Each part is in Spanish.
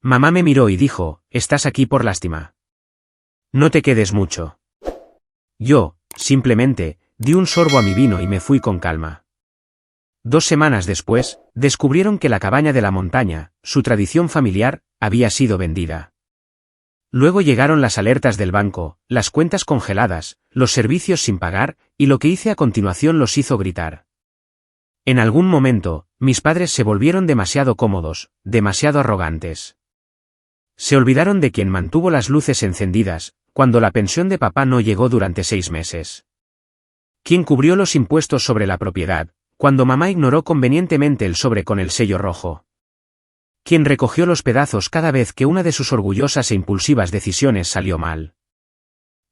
Mamá me miró y dijo, estás aquí por lástima. No te quedes mucho. Yo, simplemente, di un sorbo a mi vino y me fui con calma. 2 semanas después, descubrieron que la cabaña de la montaña, su tradición familiar, había sido vendida. Luego llegaron las alertas del banco, las cuentas congeladas, los servicios sin pagar, y lo que hice a continuación los hizo gritar. En algún momento, mis padres se volvieron demasiado cómodos, demasiado arrogantes. Se olvidaron de quien mantuvo las luces encendidas, cuando la pensión de papá no llegó durante 6 meses. Quien cubrió los impuestos sobre la propiedad, cuando mamá ignoró convenientemente el sobre con el sello rojo. Quien recogió los pedazos cada vez que una de sus orgullosas e impulsivas decisiones salió mal.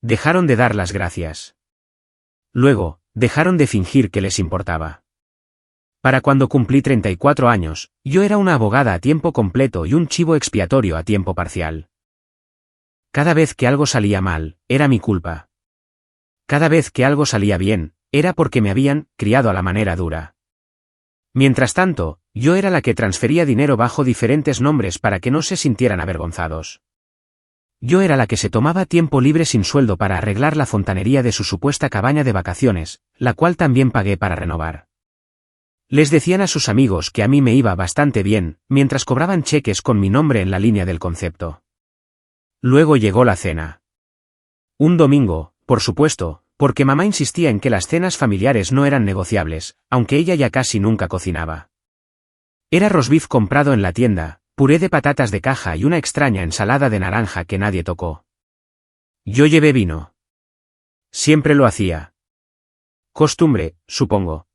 Dejaron de dar las gracias. Luego, dejaron de fingir que les importaba. Para cuando cumplí 34 años, yo era una abogada a tiempo completo y un chivo expiatorio a tiempo parcial. Cada vez que algo salía mal, era mi culpa. Cada vez que algo salía bien, era porque me habían criado a la manera dura. Mientras tanto, yo era la que transfería dinero bajo diferentes nombres para que no se sintieran avergonzados. Yo era la que se tomaba tiempo libre sin sueldo para arreglar la fontanería de su supuesta cabaña de vacaciones, la cual también pagué para renovar. Les decían a sus amigos que a mí me iba bastante bien, mientras cobraban cheques con mi nombre en la línea del concepto. Luego llegó la cena. Un domingo, por supuesto, porque mamá insistía en que las cenas familiares no eran negociables, aunque ella ya casi nunca cocinaba. Era roast beef comprado en la tienda, puré de patatas de caja y una extraña ensalada de naranja que nadie tocó. Yo llevé vino. Siempre lo hacía. Costumbre, supongo.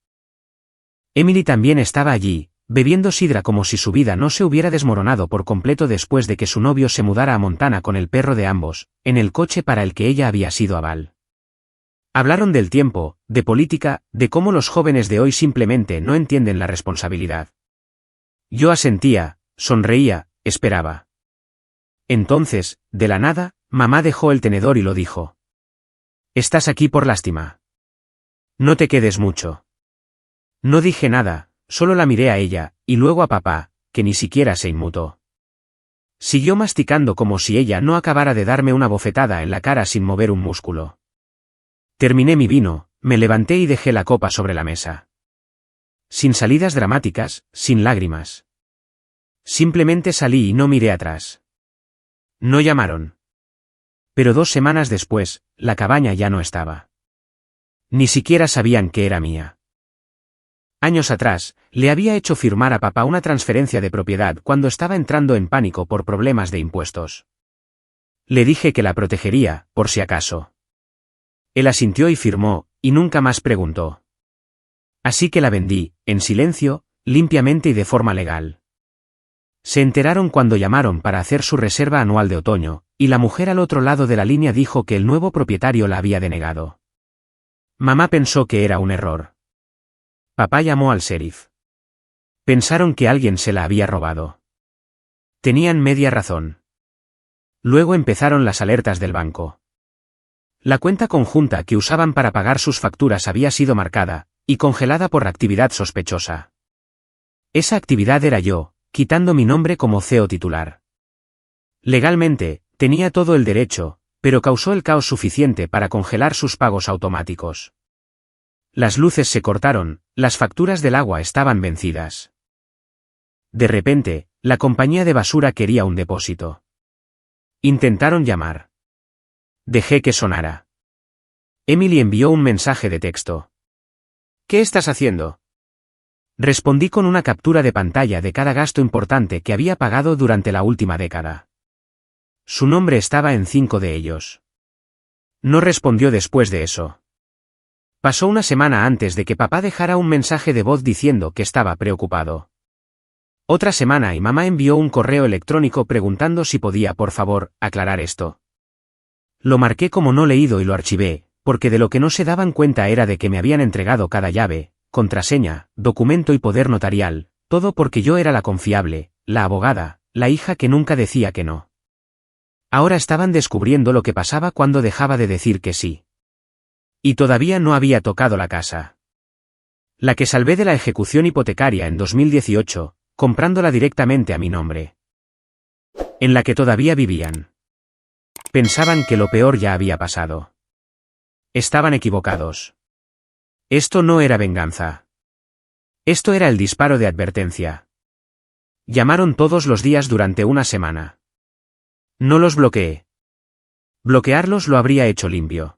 Emily también estaba allí, bebiendo sidra como si su vida no se hubiera desmoronado por completo después de que su novio se mudara a Montana con el perro de ambos, en el coche para el que ella había sido aval. Hablaron del tiempo, de política, de cómo los jóvenes de hoy simplemente no entienden la responsabilidad. Yo asentía, sonreía, esperaba. Entonces, de la nada, mamá dejó el tenedor y lo dijo. Estás aquí por lástima. No te quedes mucho. No dije nada, solo la miré a ella, y luego a papá, que ni siquiera se inmutó. Siguió masticando como si ella no acabara de darme una bofetada en la cara sin mover un músculo. Terminé mi vino, me levanté y dejé la copa sobre la mesa. Sin salidas dramáticas, sin lágrimas. Simplemente salí y no miré atrás. No llamaron. Pero 2 semanas después, la cabaña ya no estaba. Ni siquiera sabían que era mía. Años atrás, le había hecho firmar a papá una transferencia de propiedad cuando estaba entrando en pánico por problemas de impuestos. Le dije que la protegería, por si acaso. Él asintió y firmó, y nunca más preguntó. Así que la vendí, en silencio, limpiamente y de forma legal. Se enteraron cuando llamaron para hacer su reserva anual de otoño, y la mujer al otro lado de la línea dijo que el nuevo propietario la había denegado. Mamá pensó que era un error. Papá llamó al sheriff. Pensaron que alguien se la había robado. Tenían media razón. Luego empezaron las alertas del banco. La cuenta conjunta que usaban para pagar sus facturas había sido marcada, y congelada por actividad sospechosa. Esa actividad era yo, quitando mi nombre como CEO titular. Legalmente, tenía todo el derecho, pero causó el caos suficiente para congelar sus pagos automáticos. Las luces se cortaron, las facturas del agua estaban vencidas. De repente, la compañía de basura quería un depósito. Intentaron llamar. Dejé que sonara. Emily envió un mensaje de texto. ¿Qué estás haciendo? Respondí con una captura de pantalla de cada gasto importante que había pagado durante la última década. Su nombre estaba en 5 de ellos. No respondió después de eso. Pasó una semana antes de que papá dejara un mensaje de voz diciendo que estaba preocupado. Otra semana y mamá envió un correo electrónico preguntando si podía por favor aclarar esto. Lo marqué como no leído y lo archivé, porque de lo que no se daban cuenta era de que me habían entregado cada llave, contraseña, documento y poder notarial, todo porque yo era la confiable, la abogada, la hija que nunca decía que no. Ahora estaban descubriendo lo que pasaba cuando dejaba de decir que sí. Y todavía no había tocado la casa. La que salvé de la ejecución hipotecaria en 2018, comprándola directamente a mi nombre. en la que todavía vivían. Pensaban que lo peor ya había pasado. Estaban equivocados. Esto no era venganza. Esto era el disparo de advertencia. Llamaron todos los días durante una semana. No los bloqueé. Bloquearlos lo habría hecho limpio.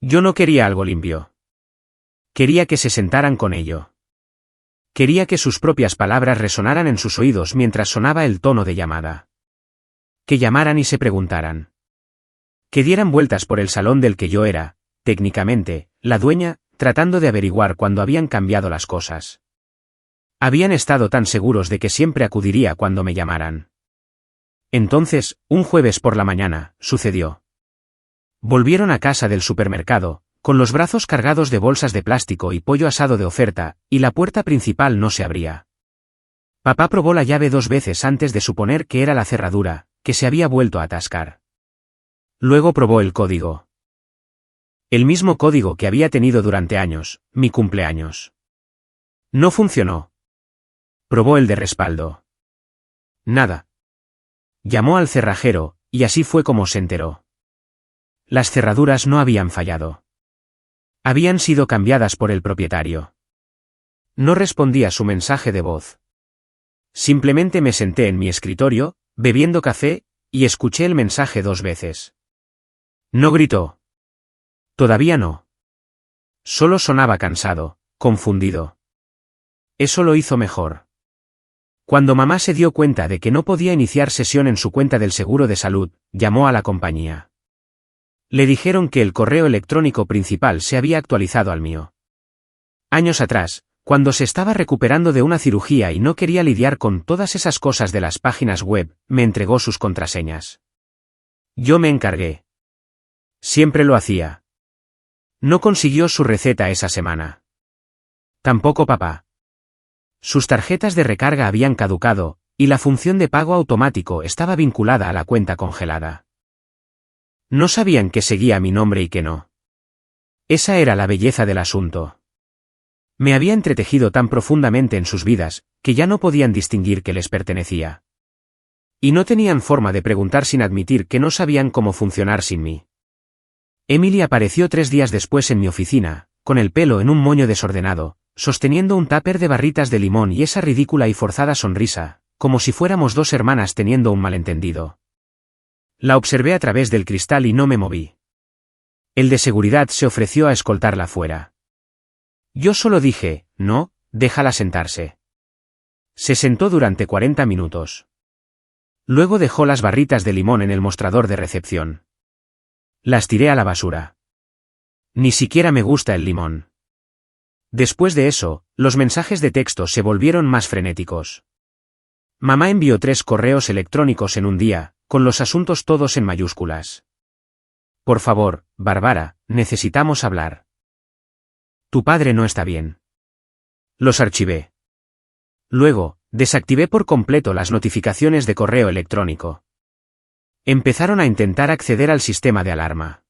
Yo no quería algo limpio. Quería que se sentaran con ello. Quería que sus propias palabras resonaran en sus oídos mientras sonaba el tono de llamada. Que llamaran y se preguntaran. Que dieran vueltas por el salón del que yo era, técnicamente, la dueña, tratando de averiguar cuándo habían cambiado las cosas. Habían estado tan seguros de que siempre acudiría cuando me llamaran. Entonces, un jueves por la mañana, sucedió. Volvieron a casa del supermercado, con los brazos cargados de bolsas de plástico y pollo asado de oferta, y la puerta principal no se abría. Papá probó la llave 2 veces antes de suponer que era la cerradura, que se había vuelto a atascar. Luego probó el código. El mismo código que había tenido durante años, mi cumpleaños. No funcionó. Probó el de respaldo. Nada. Llamó al cerrajero, y así fue como se enteró. Las cerraduras no habían fallado. Habían sido cambiadas por el propietario. No respondí a su mensaje de voz. Simplemente me senté en mi escritorio, bebiendo café, y escuché el mensaje 2 veces. No gritó. Todavía no. Solo sonaba cansado, confundido. Eso lo hizo mejor. Cuando mamá se dio cuenta de que no podía iniciar sesión en su cuenta del seguro de salud, llamó a la compañía. Le dijeron que el correo electrónico principal se había actualizado al mío. Años atrás, cuando se estaba recuperando de una cirugía y no quería lidiar con todas esas cosas de las páginas web, me entregó sus contraseñas. Yo me encargué. Siempre lo hacía. No consiguió su receta esa semana. Tampoco papá. Sus tarjetas de recarga habían caducado, y la función de pago automático estaba vinculada a la cuenta congelada. No sabían que seguía mi nombre y que no. Esa era la belleza del asunto. Me había entretejido tan profundamente en sus vidas, que ya no podían distinguir que les pertenecía. Y no tenían forma de preguntar sin admitir que no sabían cómo funcionar sin mí. Emily apareció 3 días después en mi oficina, con el pelo en un moño desordenado, sosteniendo un tupper de barritas de limón y esa ridícula y forzada sonrisa, como si fuéramos 2 hermanas teniendo un malentendido. La observé a través del cristal y no me moví. El de seguridad se ofreció a escoltarla fuera. Yo solo dije, no, déjala sentarse. Se sentó durante 40 minutos. Luego dejó las barritas de limón en el mostrador de recepción. Las tiré a la basura. Ni siquiera me gusta el limón. Después de eso, los mensajes de texto se volvieron más frenéticos. Mamá envió 3 correos electrónicos en un día, con los asuntos todos en mayúsculas. Por favor, Bárbara, necesitamos hablar. Tu padre no está bien. Los archivé. Luego, desactivé por completo las notificaciones de correo electrónico. Empezaron a intentar acceder al sistema de alarma.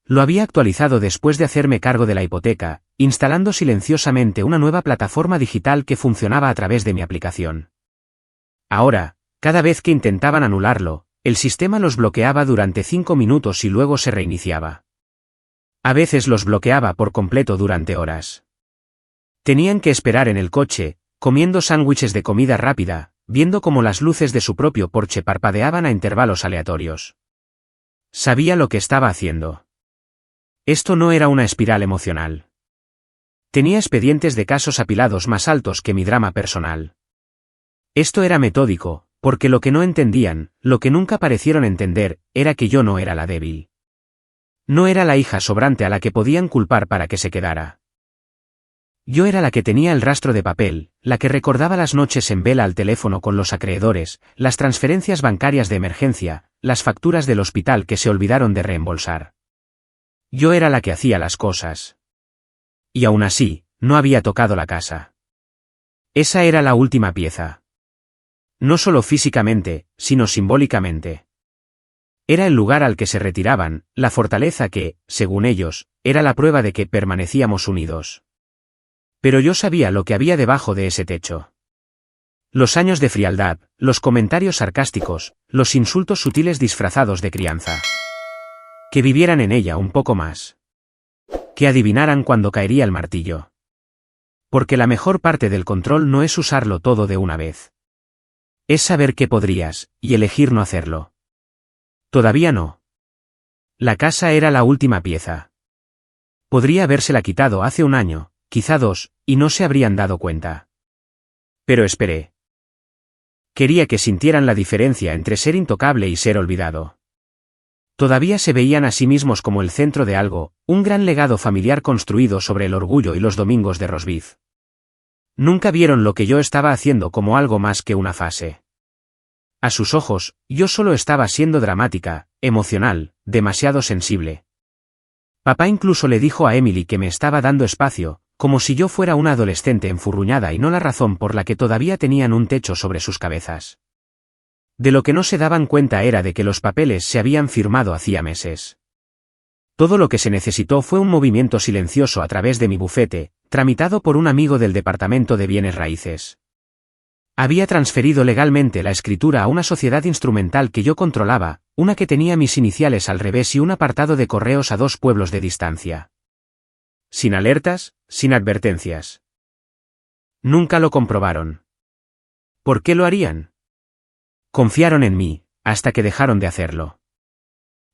Lo había actualizado después de hacerme cargo de la hipoteca, instalando silenciosamente una nueva plataforma digital que funcionaba a través de mi aplicación. Ahora, cada vez que intentaban anularlo, el sistema los bloqueaba durante 5 minutos y luego se reiniciaba. A veces los bloqueaba por completo durante horas. Tenían que esperar en el coche, comiendo sándwiches de comida rápida, viendo cómo las luces de su propio porche parpadeaban a intervalos aleatorios. Sabía lo que estaba haciendo. Esto no era una espiral emocional. Tenía expedientes de casos apilados más altos que mi drama personal. Esto era metódico, porque lo que no entendían, lo que nunca parecieron entender, era que yo no era la débil. No era la hija sobrante a la que podían culpar para que se quedara. Yo era la que tenía el rastro de papel, la que recordaba las noches en vela al teléfono con los acreedores, las transferencias bancarias de emergencia, las facturas del hospital que se olvidaron de reembolsar. Yo era la que hacía las cosas. Y aún así, no había tocado la casa. Esa era la última pieza. No solo físicamente, sino simbólicamente. Era el lugar al que se retiraban, la fortaleza que, según ellos, era la prueba de que permanecíamos unidos. Pero yo sabía lo que había debajo de ese techo. Los años de frialdad, los comentarios sarcásticos, los insultos sutiles disfrazados de crianza. Que vivieran en ella un poco más. Que adivinaran cuándo caería el martillo. Porque la mejor parte del control no es usarlo todo de una vez. Es saber qué podrías, y elegir no hacerlo. Todavía no. La casa era la última pieza. Podría habérsela quitado hace un año, quizá 2, y no se habrían dado cuenta. Pero esperé. Quería que sintieran la diferencia entre ser intocable y ser olvidado. Todavía se veían a sí mismos como el centro de algo, un gran legado familiar construido sobre el orgullo y los domingos de roast beef. Nunca vieron lo que yo estaba haciendo como algo más que una fase. A sus ojos, yo solo estaba siendo dramática, emocional, demasiado sensible. Papá incluso le dijo a Emily que me estaba dando espacio, como si yo fuera una adolescente enfurruñada y no la razón por la que todavía tenían un techo sobre sus cabezas. De lo que no se daban cuenta era de que los papeles se habían firmado hacía meses. Todo lo que se necesitó fue un movimiento silencioso a través de mi bufete, tramitado por un amigo del Departamento de Bienes Raíces. Había transferido legalmente la escritura a una sociedad instrumental que yo controlaba, una que tenía mis iniciales al revés y un apartado de correos a 2 pueblos de distancia. Sin alertas, sin advertencias. Nunca lo comprobaron. ¿Por qué lo harían? Confiaron en mí, hasta que dejaron de hacerlo.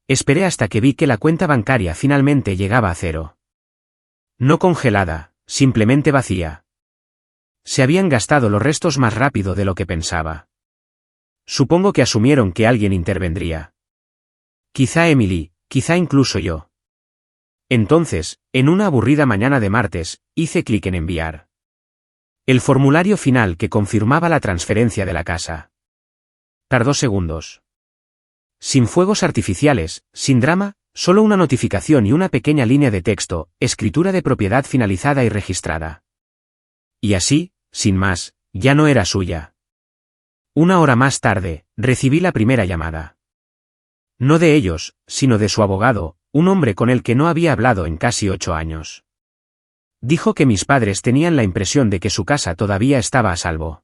Esperé hasta que vi que la cuenta bancaria finalmente llegaba a 0. No congelada, simplemente vacía. Se habían gastado los restos más rápido de lo que pensaba. Supongo que asumieron que alguien intervendría. Quizá Emily, quizá incluso yo. Entonces, en una aburrida mañana de martes, hice clic en enviar. El formulario final que confirmaba la transferencia de la casa. Tardó segundos. Sin fuegos artificiales, sin drama, solo una notificación y una pequeña línea de texto, escritura de propiedad finalizada y registrada. Y así, sin más, ya no era suya. 1 hora más tarde, recibí la primera llamada. No de ellos, sino de su abogado, un hombre con el que no había hablado en casi 8 años. Dijo que mis padres tenían la impresión de que su casa todavía estaba a salvo.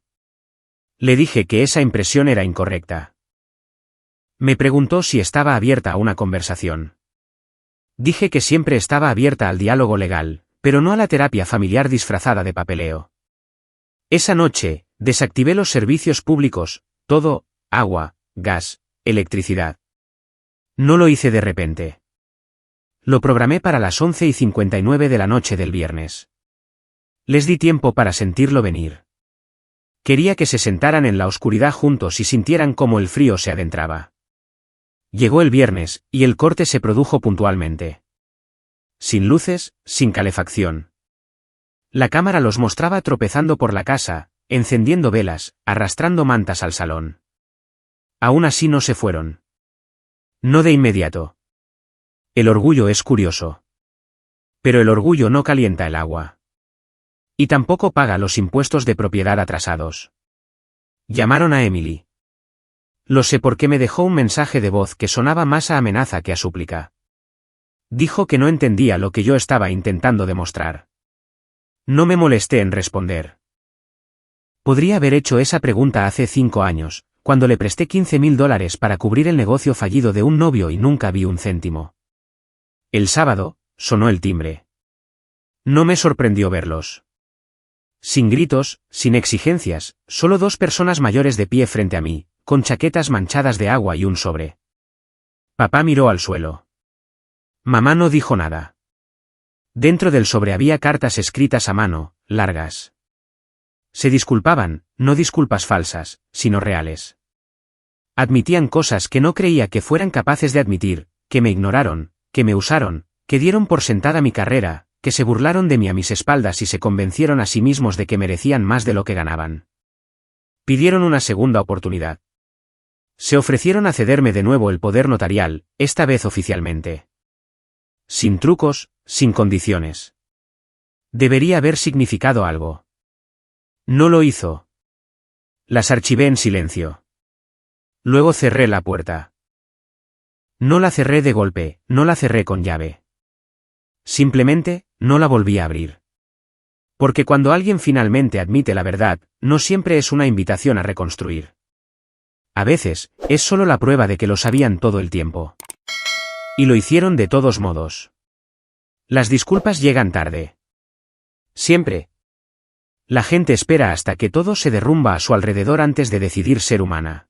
Le dije que esa impresión era incorrecta. Me preguntó si estaba abierta a una conversación. Dije que siempre estaba abierta al diálogo legal, pero no a la terapia familiar disfrazada de papeleo. Esa noche, desactivé los servicios públicos, todo, agua, gas, electricidad. No lo hice de repente. Lo programé para las 11:59 de la noche del viernes. Les di tiempo para sentirlo venir. Quería que se sentaran en la oscuridad juntos y sintieran cómo el frío se adentraba. Llegó el viernes, y el corte se produjo puntualmente. Sin luces, sin calefacción. La cámara los mostraba tropezando por la casa, encendiendo velas, arrastrando mantas al salón. Aún así no se fueron. No de inmediato. El orgullo es curioso. Pero el orgullo no calienta el agua. Y tampoco paga los impuestos de propiedad atrasados. Llamaron a Emily. Lo sé porque me dejó un mensaje de voz que sonaba más a amenaza que a súplica. Dijo que no entendía lo que yo estaba intentando demostrar. No me molesté en responder. Podría haber hecho esa pregunta hace 5 años, cuando le presté $15,000 para cubrir el negocio fallido de un novio y nunca vi un céntimo. El sábado, sonó el timbre. No me sorprendió verlos. Sin gritos, sin exigencias, solo 2 personas mayores de pie frente a mí, con chaquetas manchadas de agua y un sobre. Papá miró al suelo. Mamá no dijo nada. Dentro del sobre había cartas escritas a mano, largas. Se disculpaban, no disculpas falsas, sino reales. Admitían cosas que no creía que fueran capaces de admitir, que me ignoraron, que me usaron, que dieron por sentada mi carrera, que se burlaron de mí a mis espaldas y se convencieron a sí mismos de que merecían más de lo que ganaban. Pidieron una segunda oportunidad. Se ofrecieron a cederme de nuevo el poder notarial, esta vez oficialmente. Sin trucos, sin condiciones. Debería haber significado algo. No lo hizo. Las archivé en silencio. Luego cerré la puerta. No la cerré de golpe, no la cerré con llave. Simplemente, no la volví a abrir. Porque cuando alguien finalmente admite la verdad, no siempre es una invitación a reconstruir. A veces, es solo la prueba de que lo sabían todo el tiempo. Y lo hicieron de todos modos. Las disculpas llegan tarde. Siempre. La gente espera hasta que todo se derrumba a su alrededor antes de decidir ser humana.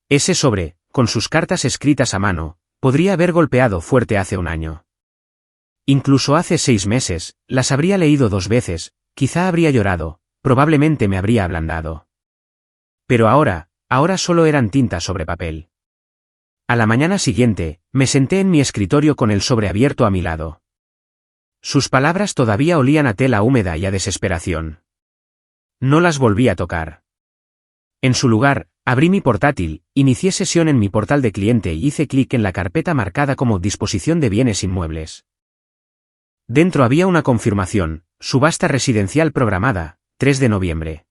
Ese sobre, con sus cartas escritas a mano, podría haber golpeado fuerte hace un año. Incluso hace 6 meses, las habría leído 2 veces, quizá habría llorado, probablemente me habría ablandado. Pero ahora solo eran tinta sobre papel. A la mañana siguiente, me senté en mi escritorio con el sobre abierto a mi lado. Sus palabras todavía olían a tela húmeda y a desesperación. No las volví a tocar. En su lugar, abrí mi portátil, inicié sesión en mi portal de cliente y hice clic en la carpeta marcada como disposición de bienes inmuebles. Dentro había una confirmación, subasta residencial programada, 3 de noviembre.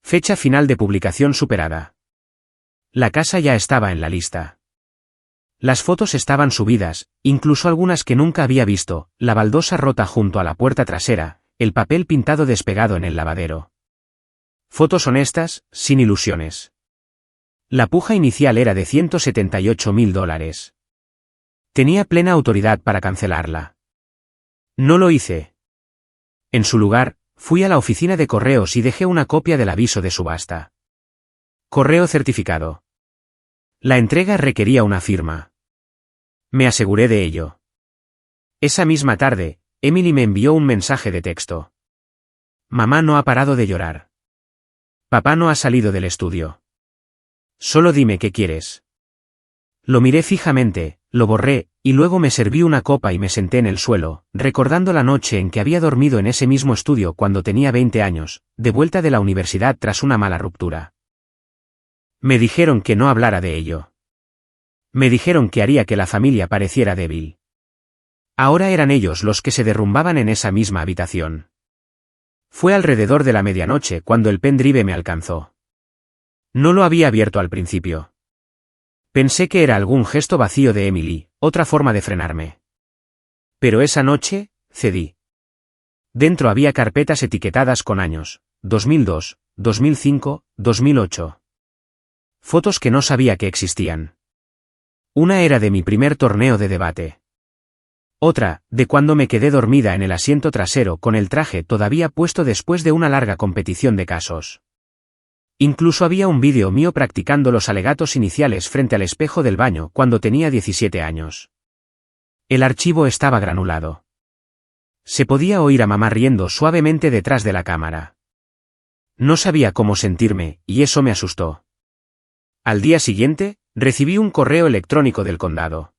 Fecha final de publicación superada. La casa ya estaba en la lista. Las fotos estaban subidas, incluso algunas que nunca había visto, la baldosa rota junto a la puerta trasera, el papel pintado despegado en el lavadero. Fotos honestas, sin ilusiones. La puja inicial era de $178.000. Tenía plena autoridad para cancelarla. No lo hice. En su lugar, fui a la oficina de correos y dejé una copia del aviso de subasta. Correo certificado. La entrega requería una firma. Me aseguré de ello. Esa misma tarde, Emily me envió un mensaje de texto. Mamá no ha parado de llorar. Papá no ha salido del estudio. Solo dime qué quieres. Lo miré fijamente, lo borré, y luego me serví una copa y me senté en el suelo, recordando la noche en que había dormido en ese mismo estudio cuando tenía 20 años, de vuelta de la universidad tras una mala ruptura. Me dijeron que no hablara de ello. Me dijeron que haría que la familia pareciera débil. Ahora eran ellos los que se derrumbaban en esa misma habitación. Fue alrededor de la medianoche cuando el pendrive me alcanzó. No lo había abierto al principio. Pensé que era algún gesto vacío de Emily, otra forma de frenarme. Pero esa noche, cedí. Dentro había carpetas etiquetadas con años, 2002, 2005, 2008. Fotos que no sabía que existían. Una era de mi primer torneo de debate. Otra, de cuando me quedé dormida en el asiento trasero con el traje todavía puesto después de una larga competición de casos. Incluso había un vídeo mío practicando los alegatos iniciales frente al espejo del baño cuando tenía 17 años. El archivo estaba granulado. Se podía oír a mamá riendo suavemente detrás de la cámara. No sabía cómo sentirme, y eso me asustó. Al día siguiente, recibí un correo electrónico del condado.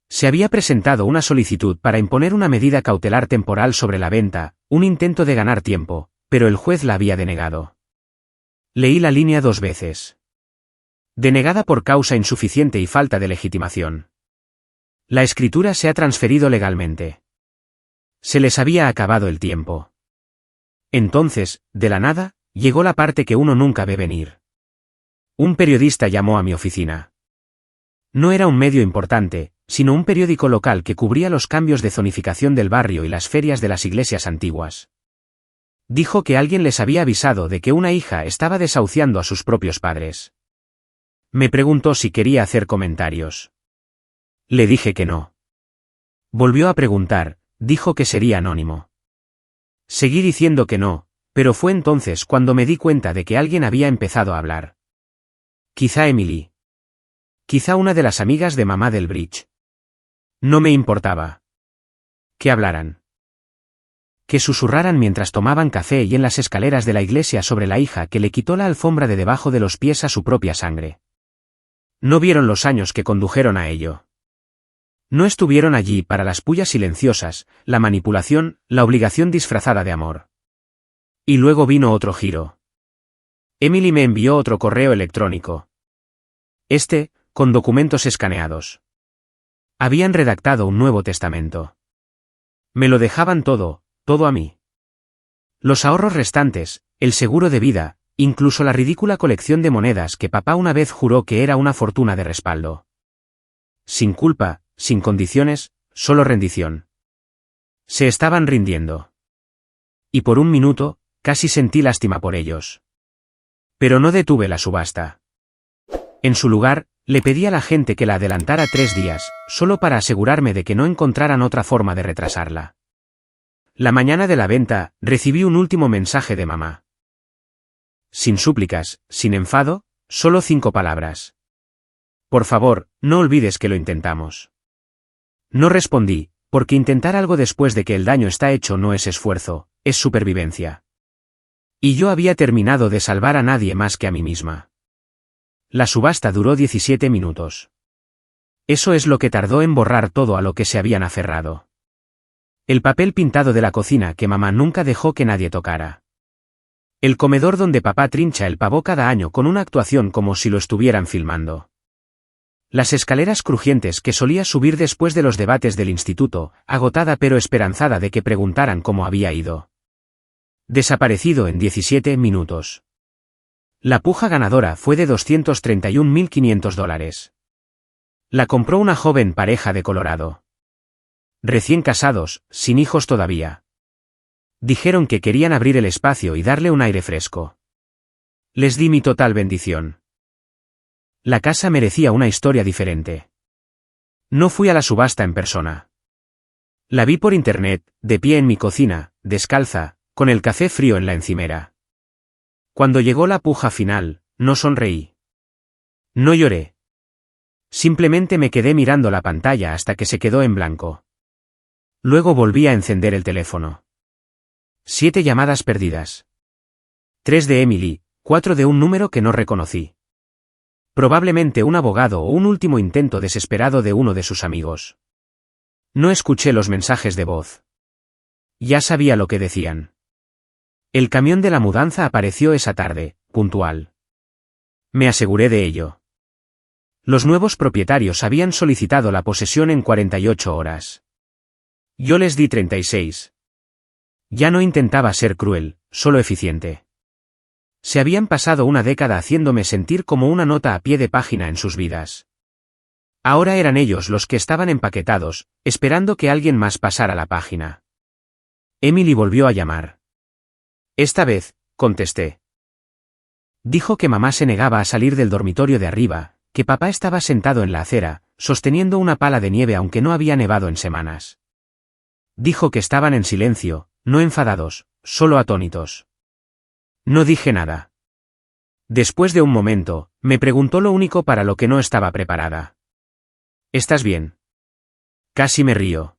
Se había presentado una solicitud para imponer una medida cautelar temporal sobre la venta, un intento de ganar tiempo, pero el juez la había denegado. Leí la línea 2 veces. Denegada por causa insuficiente y falta de legitimación. La escritura se ha transferido legalmente. Se les había acabado el tiempo. Entonces, de la nada, llegó la parte que uno nunca ve venir. Un periodista llamó a mi oficina. No era un medio importante, sino un periódico local que cubría los cambios de zonificación del barrio y las ferias de las iglesias antiguas. Dijo que alguien les había avisado de que una hija estaba desahuciando a sus propios padres. Me preguntó si quería hacer comentarios. Le dije que no. Volvió a preguntar, dijo que sería anónimo. Seguí diciendo que no, pero fue entonces cuando me di cuenta de que alguien había empezado a hablar. Quizá Emily. Quizá una de las amigas de mamá del bridge. No me importaba. Que hablaran. Que susurraran mientras tomaban café y en las escaleras de la iglesia sobre la hija que le quitó la alfombra de debajo de los pies a su propia sangre. No vieron los años que condujeron a ello. No estuvieron allí para las pullas silenciosas, la manipulación, la obligación disfrazada de amor. Y luego vino otro giro. Emily me envió otro correo electrónico. Con documentos escaneados. Habían redactado un Nuevo Testamento. Me lo dejaban todo a mí. Los ahorros restantes, el seguro de vida, incluso la ridícula colección de monedas que papá una vez juró que era una fortuna de respaldo. Sin culpa, sin condiciones, solo rendición. Se estaban rindiendo. y por un minuto, casi sentí lástima por ellos. Pero no detuve la subasta. En su lugar, le pedí a la gente que la adelantara 3 días, solo para asegurarme de que no encontraran otra forma de retrasarla. La mañana de la venta, recibí un último mensaje de mamá. Sin súplicas, sin enfado, solo 5 palabras. Por favor, no olvides que lo intentamos. No respondí, porque intentar algo después de que el daño está hecho no es esfuerzo, es supervivencia. Y yo había terminado de salvar a nadie más que a mí misma. La subasta duró 17 minutos. Eso es lo que tardó en borrar todo a lo que se habían aferrado. El papel pintado de la cocina que mamá nunca dejó que nadie tocara. El comedor donde papá trincha el pavo cada año con una actuación como si lo estuvieran filmando. Las escaleras crujientes que solía subir después de los debates del instituto, agotada pero esperanzada de que preguntaran cómo había ido. Desaparecido en 17 minutos. La puja ganadora fue de $231.500. La compró una joven pareja de Colorado. Recién casados, sin hijos todavía. Dijeron que querían abrir el espacio y darle un aire fresco. Les di mi total bendición. La casa merecía una historia diferente. No fui a la subasta en persona. La vi por internet, de pie en mi cocina, descalza, con el café frío en la encimera. Cuando llegó la puja final, no sonreí. No lloré. Simplemente me quedé mirando la pantalla hasta que se quedó en blanco. Luego volví a encender el teléfono. 7 llamadas perdidas. 3 de Emily, 4 de un número que no reconocí. Probablemente un abogado o un último intento desesperado de uno de sus amigos. No escuché los mensajes de voz. Ya sabía lo que decían. El camión de la mudanza apareció esa tarde, puntual. Me aseguré de ello. Los nuevos propietarios habían solicitado la posesión en 48 horas. Yo les di 36. Ya no intentaba ser cruel, solo eficiente. Se habían pasado una década haciéndome sentir como una nota a pie de página en sus vidas. Ahora eran ellos los que estaban empaquetados, esperando que alguien más pasara la página. Emily volvió a llamar. Esta vez, contesté. Dijo que mamá se negaba a salir del dormitorio de arriba, que papá estaba sentado en la acera, sosteniendo una pala de nieve aunque no había nevado en semanas. Dijo que estaban en silencio, no enfadados, solo atónitos. No dije nada. Después de un momento, me preguntó lo único para lo que no estaba preparada. ¿Estás bien? Casi me río.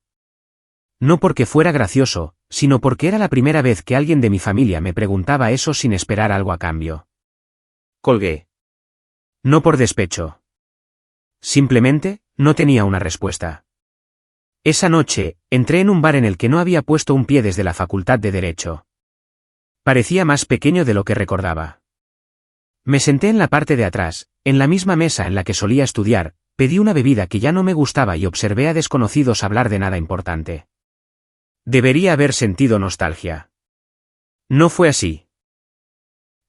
No porque fuera gracioso, sino porque era la primera vez que alguien de mi familia me preguntaba eso sin esperar algo a cambio. Colgué. No por despecho. Simplemente, no tenía una respuesta. Esa noche, entré en un bar en el que no había puesto un pie desde la Facultad de Derecho. Parecía más pequeño de lo que recordaba. Me senté en la parte de atrás, en la misma mesa en la que solía estudiar, pedí una bebida que ya no me gustaba y observé a desconocidos hablar de nada importante. Debería haber sentido nostalgia. No fue así.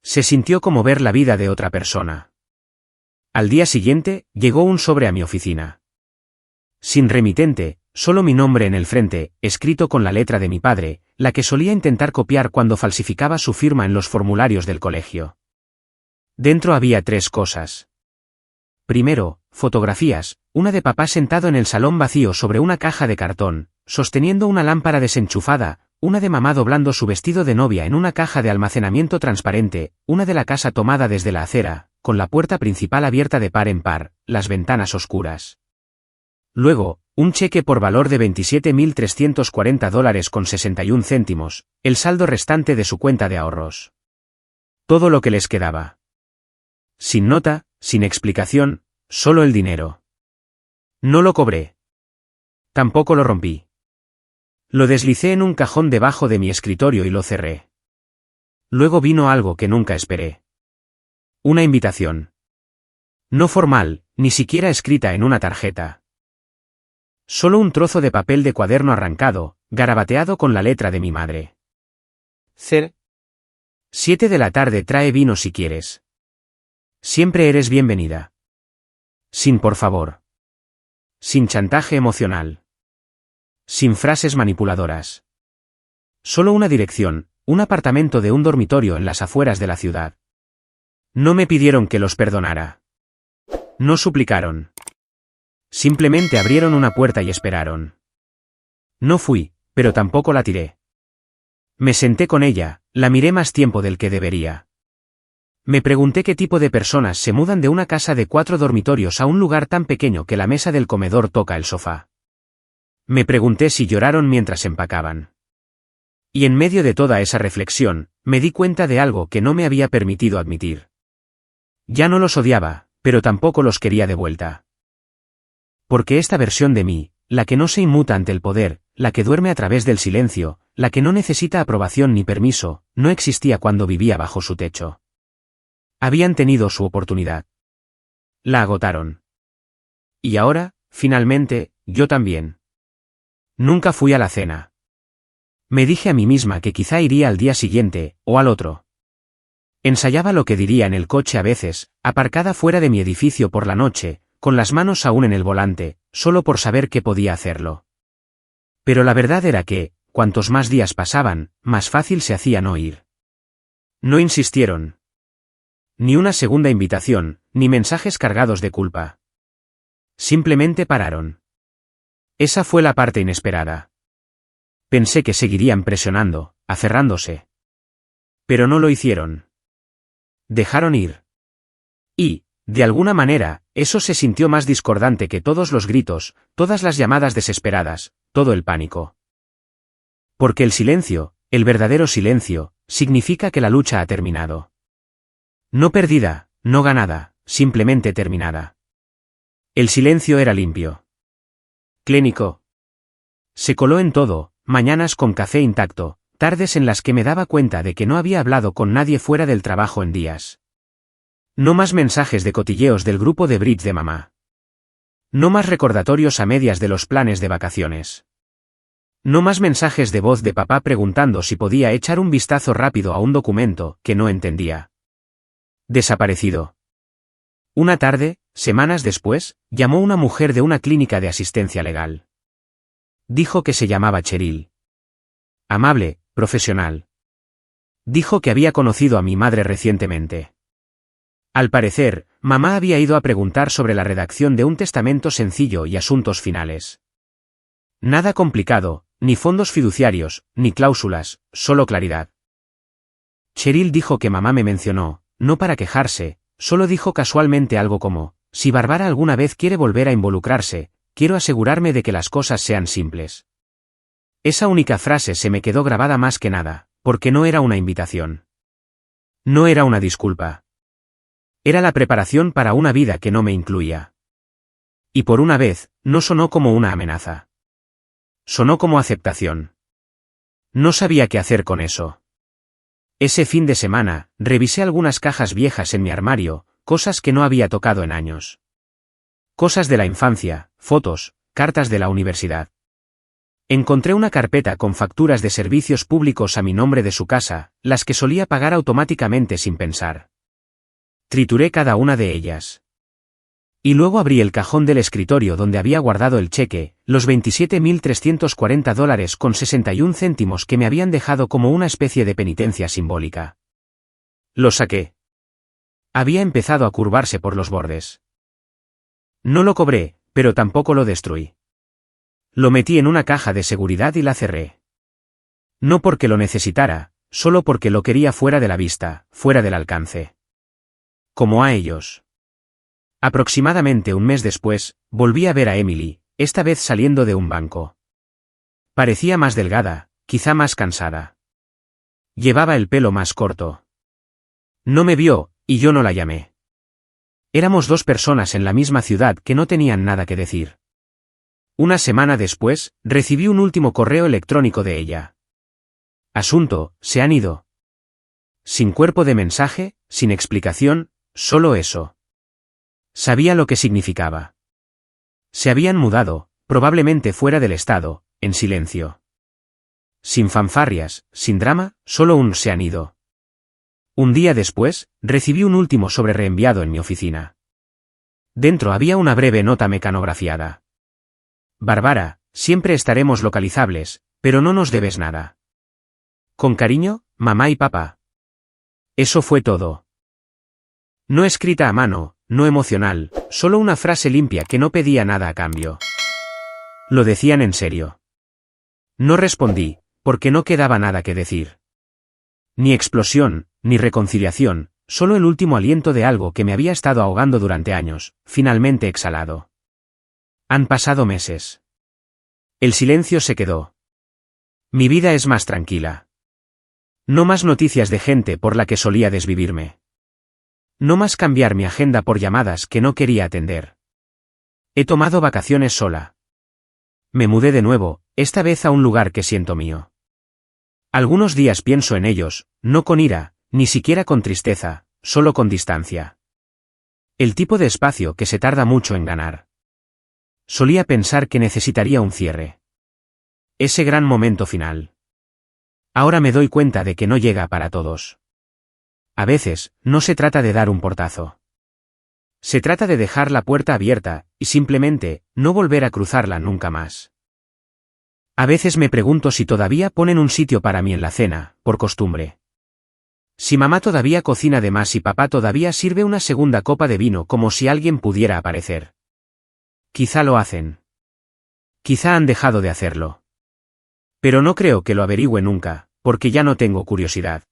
Se sintió como ver la vida de otra persona. Al día siguiente, llegó un sobre a mi oficina. Sin remitente, solo mi nombre en el frente, escrito con la letra de mi padre, la que solía intentar copiar cuando falsificaba su firma en los formularios del colegio. Dentro había 3 cosas. Primero, fotografías, una de papá sentado en el salón vacío sobre una caja de cartón, sosteniendo una lámpara desenchufada, una de mamá doblando su vestido de novia en una caja de almacenamiento transparente, una de la casa tomada desde la acera, con la puerta principal abierta de par en par, las ventanas oscuras. Luego, un cheque por valor de $27.340.61, el saldo restante de su cuenta de ahorros. Todo lo que les quedaba. Sin nota, sin explicación, solo el dinero. No lo cobré. Tampoco lo rompí. Lo deslicé en un cajón debajo de mi escritorio y lo cerré. Luego vino algo que nunca esperé. Una invitación. No formal, ni siquiera escrita en una tarjeta. Solo un trozo de papel de cuaderno arrancado, garabateado con la letra de mi madre. 7 de la tarde, trae vino si quieres. Siempre eres bienvenida. Sin por favor. Sin chantaje emocional. Sin frases manipuladoras. Solo una dirección, un apartamento de un dormitorio en las afueras de la ciudad. No me pidieron que los perdonara. No suplicaron. Simplemente abrieron una puerta y esperaron. No fui, pero tampoco la tiré. Me senté con ella, la miré más tiempo del que debería. Me pregunté qué tipo de personas se mudan de una casa de 4 dormitorios a un lugar tan pequeño que la mesa del comedor toca el sofá. Me pregunté si lloraron mientras empacaban. Y en medio de toda esa reflexión, me di cuenta de algo que no me había permitido admitir. Ya no los odiaba, pero tampoco los quería de vuelta. Porque esta versión de mí, la que no se inmuta ante el poder, la que duerme a través del silencio, la que no necesita aprobación ni permiso, no existía cuando vivía bajo su techo. Habían tenido su oportunidad. La agotaron. Y ahora, finalmente, yo también. Nunca fui a la cena. Me dije a mí misma que quizá iría al día siguiente, o al otro. Ensayaba lo que diría en el coche a veces, aparcada fuera de mi edificio por la noche, con las manos aún en el volante, solo por saber que podía hacerlo. Pero la verdad era que, cuantos más días pasaban, más fácil se hacía no ir. No insistieron. Ni una segunda invitación, ni mensajes cargados de culpa. Simplemente pararon. Esa fue la parte inesperada. Pensé que seguirían presionando, aferrándose. Pero no lo hicieron. Dejaron ir. Y, de alguna manera, eso se sintió más discordante que todos los gritos, todas las llamadas desesperadas, todo el pánico. Porque el silencio, el verdadero silencio, significa que la lucha ha terminado. No perdida, no ganada, simplemente terminada. El silencio era limpio. Clínico. Se coló en todo, mañanas con café intacto, tardes en las que me daba cuenta de que no había hablado con nadie fuera del trabajo en días. No más mensajes de cotilleos del grupo de bridge de mamá. No más recordatorios a medias de los planes de vacaciones. No más mensajes de voz de papá preguntando si podía echar un vistazo rápido a un documento que no entendía. Desaparecido. Una tarde, semanas después, llamó una mujer de una clínica de asistencia legal. Dijo que se llamaba Cheryl. Amable, profesional. Dijo que había conocido a mi madre recientemente. Al parecer, mamá había ido a preguntar sobre la redacción de un testamento sencillo y asuntos finales. Nada complicado, ni fondos fiduciarios, ni cláusulas, solo claridad. Cheryl dijo que mamá me mencionó, no para quejarse, solo dijo casualmente algo como, si Bárbara alguna vez quiere volver a involucrarse, quiero asegurarme de que las cosas sean simples. Esa única frase se me quedó grabada más que nada, porque no era una invitación. No era una disculpa. Era la preparación para una vida que no me incluía. Y por una vez, no sonó como una amenaza. Sonó como aceptación. No sabía qué hacer con eso. Ese fin de semana, revisé algunas cajas viejas en mi armario, cosas que no había tocado en años. Cosas de la infancia, fotos, cartas de la universidad. Encontré una carpeta con facturas de servicios públicos a mi nombre de su casa, las que solía pagar automáticamente sin pensar. Trituré cada una de ellas. Y luego abrí el cajón del escritorio donde había guardado el cheque, los $27.340 con 61 céntimos que me habían dejado como una especie de penitencia simbólica. Lo saqué. Había empezado a curvarse por los bordes. No lo cobré, pero tampoco lo destruí. Lo metí en una caja de seguridad y la cerré. No porque lo necesitara, solo porque lo quería fuera de la vista, fuera del alcance. Como a ellos. Aproximadamente un mes después, volví a ver a Emily, esta vez saliendo de un banco. Parecía más delgada, quizá más cansada. Llevaba el pelo más corto. No me vio, y yo no la llamé. Éramos dos personas en la misma ciudad que no tenían nada que decir. Una semana después, recibí un último correo electrónico de ella. Asunto, se han ido. Sin cuerpo de mensaje, sin explicación, solo eso. Sabía lo que significaba. Se habían mudado, probablemente fuera del estado, en silencio. Sin fanfarrias, sin drama, solo un se han ido. Un día después, recibí un último sobre reenviado en mi oficina. Dentro había una breve nota mecanografiada. Bárbara, siempre estaremos localizables, pero no nos debes nada. Con cariño, mamá y papá. Eso fue todo. No escrita a mano, no emocional, solo una frase limpia que no pedía nada a cambio. Lo decían en serio. No respondí, porque no quedaba nada que decir. Ni explosión, ni reconciliación, solo el último aliento de algo que me había estado ahogando durante años, finalmente exhalado. Han pasado meses. El silencio se quedó. Mi vida es más tranquila. No más noticias de gente por la que solía desvivirme. No más cambiar mi agenda por llamadas que no quería atender. He tomado vacaciones sola. Me mudé de nuevo, esta vez a un lugar que siento mío. Algunos días pienso en ellos, no con ira, ni siquiera con tristeza, solo con distancia. El tipo de espacio que se tarda mucho en ganar. Solía pensar que necesitaría un cierre. Ese gran momento final. Ahora me doy cuenta de que no llega para todos. A veces, no se trata de dar un portazo. Se trata de dejar la puerta abierta, y simplemente, no volver a cruzarla nunca más. A veces me pregunto si todavía ponen un sitio para mí en la cena, por costumbre. Si mamá todavía cocina de más y papá todavía sirve una segunda copa de vino como si alguien pudiera aparecer. Quizá lo hacen. Quizá han dejado de hacerlo. Pero no creo que lo averigüe nunca, porque ya no tengo curiosidad.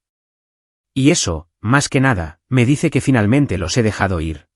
Y eso, más que nada, me dice que finalmente los he dejado ir.